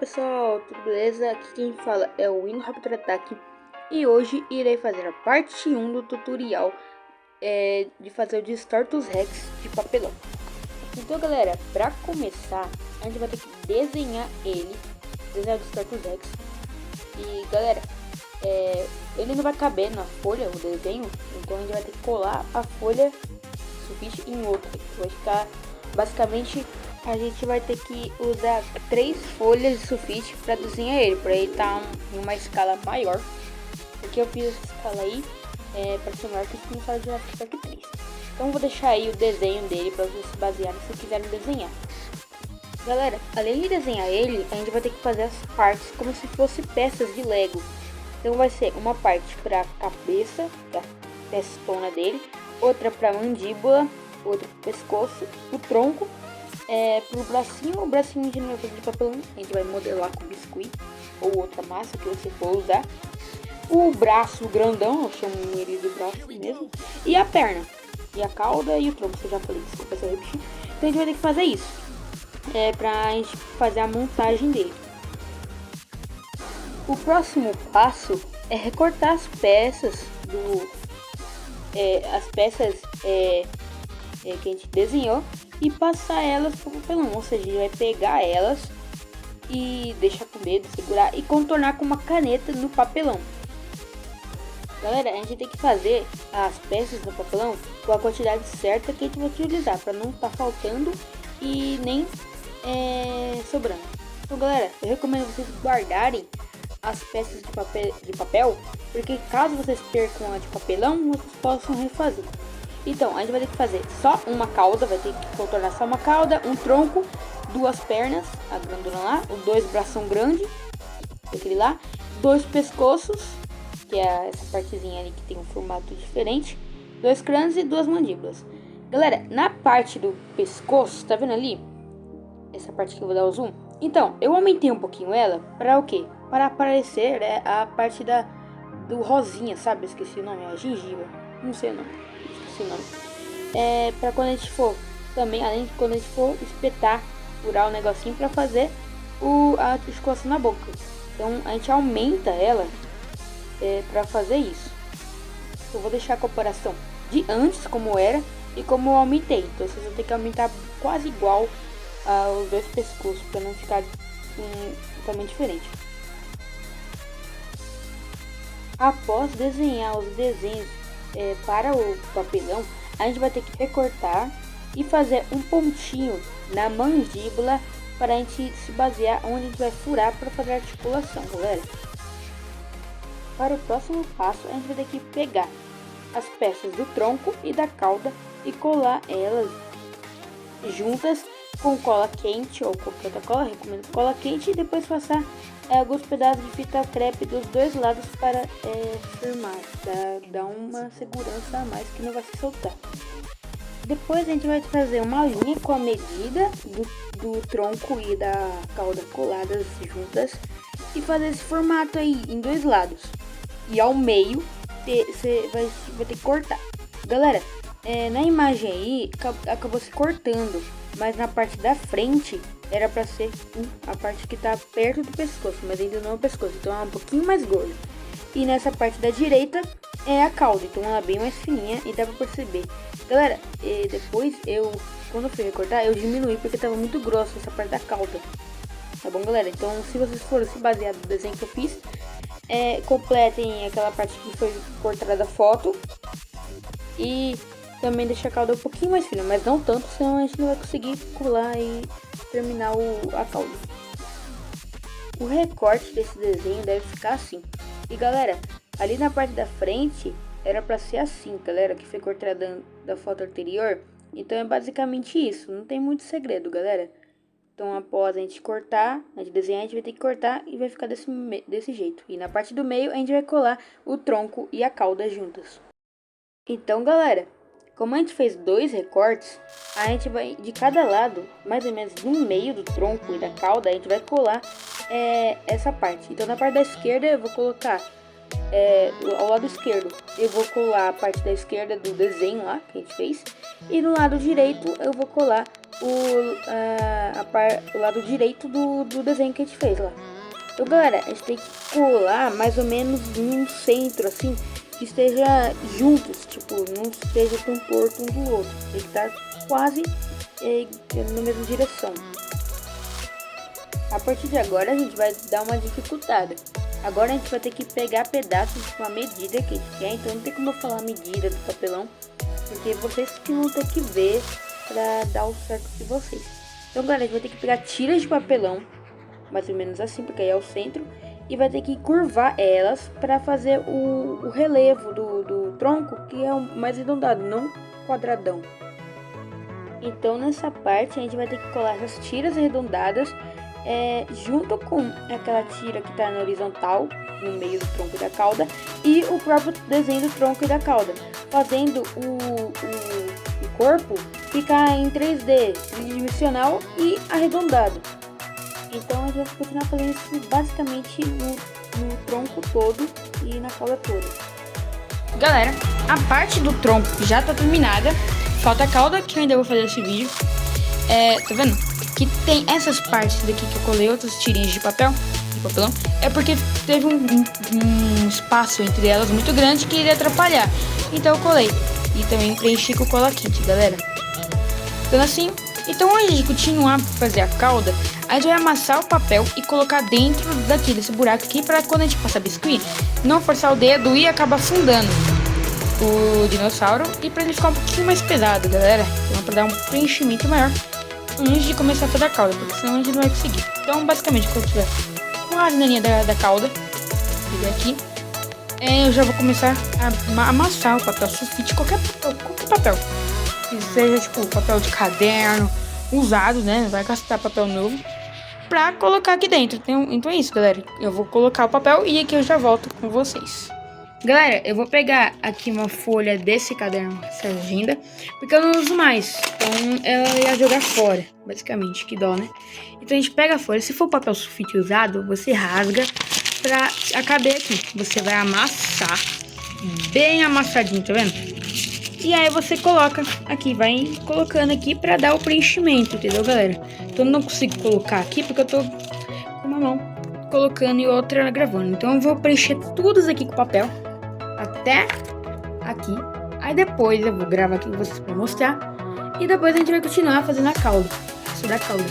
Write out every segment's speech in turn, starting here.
pessoal, tudo beleza? Aqui quem fala é o Raptor Attack e hoje irei fazer a parte 1 do tutorial de fazer o Distortus Rex de papelão. Então galera, para começar a gente vai ter que desenhar o Distortus Rex. E galera, ele não vai caber na folha, o desenho, então a gente vai ter que colar a folha sulfite em outra. Vai ficar basicamente... A gente vai ter que usar 3 folhas de sulfite para desenhar ele, para ele estar em uma escala maior. Porque eu fiz essa escala aí para ser maior que o Dinossauro Jurassic Park 3. Então eu vou deixar aí o desenho dele para vocês se basearem se quiserem desenhar. Galera, além de desenhar ele, a gente vai ter que fazer as partes como se fossem peças de Lego. Então vai ser uma parte para a cabeça, da testona dele, outra para a mandíbula, outra para o pescoço, o tronco. Pro bracinho, o bracinho de novo de papelão, a gente vai modelar com biscuit ou outra massa que você for usar. O braço grandão, eu chamo ele de braço mesmo. E a perna, e a cauda e o tronco, que eu já falei, desculpa se eu repetir. Então a gente vai ter que fazer isso, pra gente fazer a montagem dele. O próximo passo é recortar as peças que a gente desenhou e passar elas pro papelão, ou seja, a gente vai pegar elas e deixar com o dedo, segurar e contornar com uma caneta no papelão. Galera, a gente tem que fazer as peças no papelão com a quantidade certa que a gente vai utilizar, para não estar faltando e nem sobrando. Então galera, eu recomendo vocês guardarem as peças de papel, porque caso vocês percam a de papelão, vocês possam refazer. Então, a gente vai ter que fazer só uma cauda, vai ter que contornar só uma cauda, um tronco, 2 pernas, a grandona lá, os 2 bração grande, aquele lá, 2 pescoços, que é essa partezinha ali que tem um formato diferente, 2 crânios e 2 mandíbulas. Galera, na parte do pescoço, tá vendo ali? Essa parte que eu vou dar o zoom. Então, eu aumentei um pouquinho ela, para o quê? Para aparecer a parte do rosinha, sabe? Eu esqueci o nome, a gengiva, não sei o nome. Para quando a gente for também, além de quando a gente for espetar, furar o negocinho para fazer a articulação na boca. Então a gente aumenta ela para fazer isso. Eu vou deixar a comparação de antes como era e como eu aumentei. Então vocês vão ter que aumentar quase igual aos 2 pescoços para não ficar totalmente diferente. Após desenhar os desenhos para o papelão, a gente vai ter que recortar e fazer um pontinho na mandíbula para a gente se basear onde a gente vai furar para fazer a articulação, galera. Para o próximo passo, a gente vai ter que pegar as peças do tronco e da cauda e colar elas juntas com cola quente ou qualquer outra cola, recomendo cola quente, e depois passar alguns pedaços de fita crepe dos 2 lados para firmar, para dar uma segurança a mais que não vai se soltar. Depois a gente vai fazer uma linha com a medida do tronco e da cauda coladas juntas e fazer esse formato aí em 2 lados. E ao meio você vai ter que cortar. Galera, na imagem aí acabou se cortando, mas na parte da frente era para ser a parte que tá perto do pescoço, mas ainda não é o pescoço, então é um pouquinho mais gordo. E nessa parte da direita é a cauda, então ela é bem mais fininha e dá para perceber. Galera, depois quando eu fui recortar, eu diminui porque tava muito grosso essa parte da cauda. Tá bom, galera? Então se vocês forem se basear no desenho que eu fiz, completem aquela parte que foi cortada da foto e também deixa a cauda um pouquinho mais fina, mas não tanto, senão a gente não vai conseguir colar e terminar a cauda. O recorte desse desenho deve ficar assim. E galera, ali na parte da frente era para ser assim, galera, que foi cortada da foto anterior. Então é basicamente isso, não tem muito segredo, galera. Então após a gente cortar, a gente desenhar, a gente vai ter que cortar e vai ficar desse jeito. E na parte do meio a gente vai colar o tronco e a cauda juntas. Então galera, como a gente fez 2 recortes, a gente vai de cada lado, mais ou menos no meio do tronco e da cauda, a gente vai colar essa parte. Então na parte da esquerda eu vou colocar ao lado esquerdo, eu vou colar a parte da esquerda do desenho lá que a gente fez, e no lado direito eu vou colar o lado direito do desenho que a gente fez lá. Então, galera, a gente tem que colar mais ou menos num centro, assim, que esteja juntos, tipo, não esteja tão torto um do outro. Tem que estar quase na mesma direção. A partir de agora, a gente vai dar uma dificultada. Agora a gente vai ter que pegar pedaços com a medida que a gente quer, então não tem como eu falar a medida do papelão, porque vocês que vão ter que ver pra dar o certo de vocês. Então, galera, a gente vai ter que pegar tiras de papelão, mais ou menos assim, porque aí é o centro, e vai ter que curvar elas para fazer o relevo do tronco, que é o mais arredondado, não quadradão. Então, nessa parte, a gente vai ter que colar essas tiras arredondadas junto com aquela tira que está na horizontal, no meio do tronco e da cauda, e o próprio desenho do tronco e da cauda, fazendo o corpo ficar em 3D, tridimensional e arredondado. Então a gente vai continuar fazendo isso basicamente no tronco todo e na cauda toda. Galera, a parte do tronco já tá terminada, falta a cauda, que eu ainda vou fazer esse vídeo. Tá vendo? Que tem essas partes daqui que eu colei outras tirinhas de papelão, é porque teve um espaço entre elas muito grande que iria atrapalhar. Então eu colei e também preenchi com cola quente, galera. Então assim, então antes de continuar a fazer a cauda, a gente vai amassar o papel e colocar dentro desse buraco aqui, para quando a gente passar biscuit, não forçar o dedo e acabar afundando o dinossauro, e para ele ficar um pouquinho mais pesado, galera. Então para dar um preenchimento maior antes de começar a fazer a cauda, porque senão a gente não vai conseguir. Então basicamente, quando tiver quase na linha da cauda, aqui, eu já vou começar a amassar o papel sulfite, qualquer papel, que seja tipo papel de caderno usado, né? Vai gastar papel novo pra colocar aqui dentro. Então é isso, galera. Eu vou colocar o papel e aqui eu já volto com vocês. Galera, eu vou pegar aqui uma folha desse caderno, essa agenda, porque eu não uso mais. Então ela ia jogar fora, basicamente, que dó, né? Então a gente pega a folha. Se for papel sulfite usado, você rasga pra caber aqui. Você vai amassar bem amassadinho, tá vendo? E aí você coloca aqui, vai colocando aqui pra dar o preenchimento, entendeu, galera? Então eu não consigo colocar aqui porque eu tô com uma mão colocando e outra gravando. Então eu vou preencher tudo isso aqui com papel até aqui. Aí depois eu vou gravar aqui com vocês pra mostrar. E depois a gente vai continuar fazendo a cauda. Isso da cauda.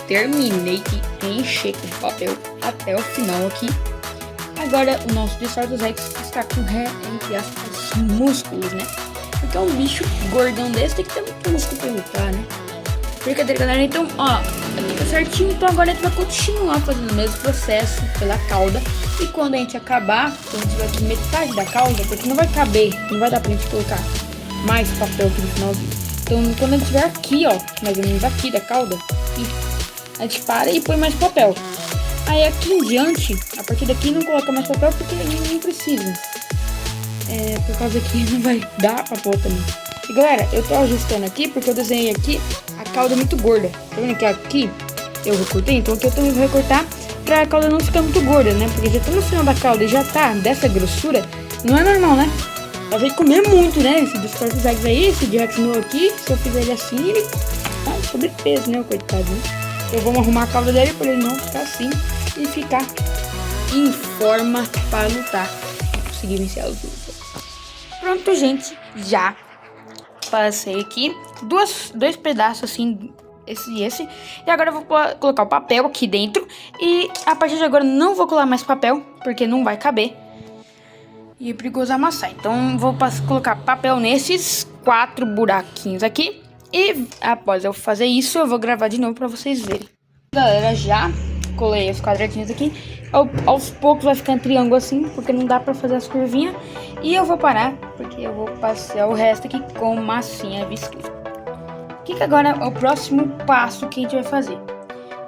Terminei de encher com papel até o final aqui. Agora o nosso Dinossauro Rex está com entre aspas, músculos, né? Porque é um bicho gordão desse, tem que ter muito músculo pra lutar, né? Brincadeira, galera. Então, ó, fica certinho. Então agora a gente vai continuar fazendo o mesmo processo pela cauda. E quando a gente acabar, quando a gente tiver aqui metade da cauda, porque não vai caber, não vai dar pra gente colocar mais papel aqui no finalzinho. Então quando a gente tiver aqui, ó, mais ou menos aqui da cauda, a gente para e põe mais papel. Aí aqui em diante, a partir daqui não coloca mais papel porque não precisa. Por causa que não vai dar pra pôr também. E galera, eu tô ajustando aqui porque eu desenhei aqui a cauda muito gorda. Tá vendo que aqui eu recortei? Então aqui eu também vou recortar pra cauda não ficar muito gorda, né? Porque já tá no final da cauda e já tá dessa grossura. Não é normal, né? Ela vai comer muito, né? Esse dos cortes aí, esse de Rex meu aqui. Se eu fizer ele assim, ele tá sobrepeso, né? O coitado, né? Eu vou arrumar a cauda dele pra ele não ficar assim e ficar em forma para lutar e conseguir vencer os outros. Pronto, gente, já passei aqui dois pedaços assim, esse e esse. E agora eu vou colocar o papel aqui dentro. E a partir de agora não vou colar mais papel, porque não vai caber. E é perigoso amassar. Então vou colocar papel nesses 4 buraquinhos aqui. E após eu fazer isso, eu vou gravar de novo pra vocês verem. Galera, já colei os quadradinhos aqui. Aos poucos vai ficando triângulo assim, porque não dá pra fazer as curvinhas. E eu vou parar, porque eu vou passar o resto aqui com massinha biscuit. O que agora é o próximo passo que a gente vai fazer?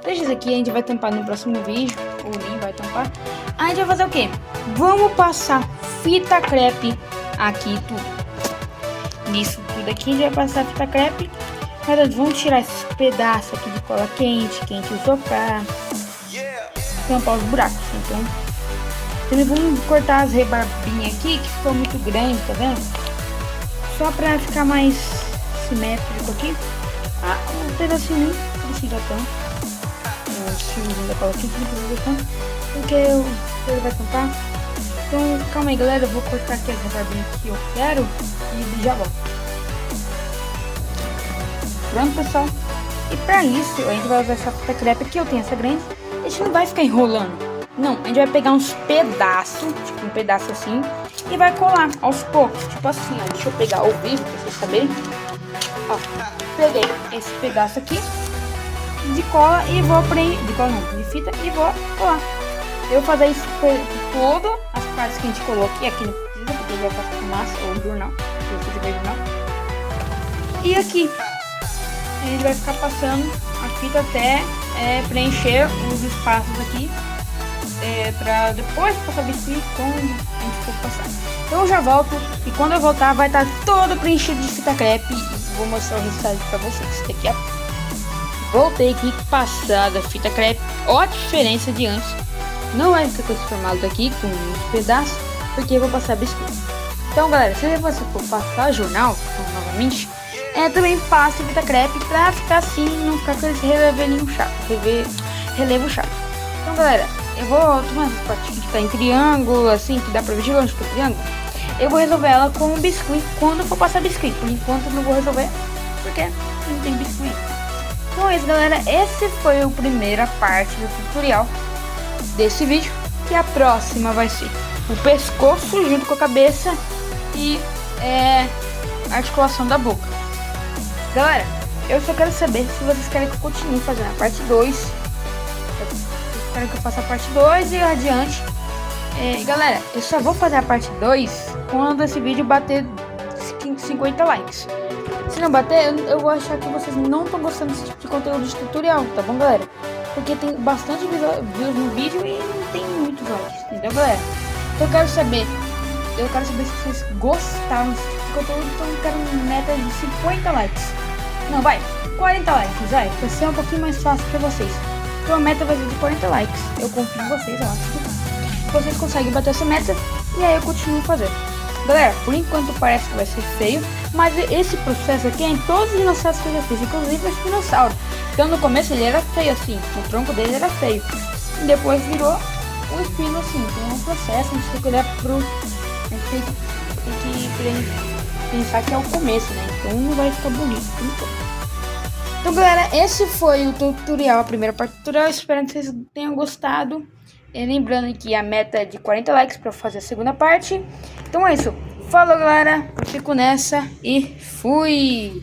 Deixa isso aqui, a gente vai tampar no próximo vídeo. O Lin vai tampar. Aí a gente vai fazer o quê? Vamos passar fita crepe aqui tudo. Nisso tudo aqui a gente vai passar fita crepe. Mas vamos tirar esses pedaços aqui de cola quente que a gente usou pra tampar os buracos. Então, também vamos cortar as rebarbinhas aqui, que ficou muito grande, tá vendo? Só pra ficar mais simétrico aqui. um pedacinho precisa tanto. Se ainda coloca aqui, não precisa tanto, porque ele vai tampar. Então, calma aí, galera, eu vou cortar aqui as rebarbinhas que eu quero e já volto. Pronto, pessoal. E pra isso, a gente vai usar essa fita crepe aqui, eu tenho essa grande. A gente não vai ficar enrolando. Não, a gente vai pegar uns pedaços, tipo um pedaço assim, e vai colar aos poucos. Tipo assim, ó, deixa eu pegar ao vivo pra vocês saberem. Ó, peguei esse pedaço aqui de cola e vou preencher, de cola não, de fita, e vou colar. Eu vou fazer isso por todas as partes que a gente colocou aqui não precisa, porque já passa fumaça ou jornal, se você tiver jornal. E aqui, a gente vai ficar passando a fita até preencher os espaços aqui, pra depois passar o biscuit quando a gente for passar. Então eu já volto e quando eu voltar vai estar todo preenchido de fita crepe e vou mostrar o resultado pra vocês. Daqui a voltei aqui passada a fita crepe, ó a diferença de antes. Não vai ficar com esse formato aqui com os pedaços, porque eu vou passar biscoito. Então galera, se você for passar jornal, então, novamente, também passe fita crepe pra ficar assim, não ficar com esse relevo chato. Então galera, eu vou tomar essa parte que tá em triângulo, assim, que dá pra ver de longe que é triângulo. Eu vou resolver ela com o biscuit quando eu for passar biscuit. Por enquanto eu não vou resolver, porque não tem biscuit. Então é isso, galera. Essa foi a primeira parte do tutorial desse vídeo. E a próxima vai ser o pescoço junto com a cabeça e a articulação da boca. Galera, eu só quero saber se vocês querem que eu continue fazendo a parte 2. Eu quero que eu faça a parte 2 e adiante. Galera, eu só vou fazer a parte 2 quando esse vídeo bater 50 likes. Se não bater, eu vou achar que vocês não estão gostando desse tipo de conteúdo de tutorial, tá bom, galera? Porque tem bastante views no vídeo e não tem muitos likes, entendeu, galera? Então eu quero saber se vocês gostaram desse tipo de conteúdo, então eu quero uma meta de 50 likes. Não, vai, 40 likes, vai ser um pouquinho mais fácil pra vocês. Então a meta vai ser de 40 likes, eu confio em vocês, eu acho que vocês conseguem bater essa meta e aí eu continuo fazendo. Galera, por enquanto parece que vai ser feio, mas esse processo aqui é em todos os dinossauros que eu já fiz, inclusive esse dinossauro. Então no começo ele era feio assim, o tronco dele era feio, e depois virou o espino assim. Então é um processo, a gente tem que olhar pro... A gente tem que pensar que é o começo, né? Então não vai ficar bonito por enquanto. Então galera, esse foi o tutorial, a primeira parte do tutorial, espero que vocês tenham gostado. E lembrando que a meta é de 40 likes para fazer a segunda parte. Então é isso. Falou, galera. Eu fico nessa e fui!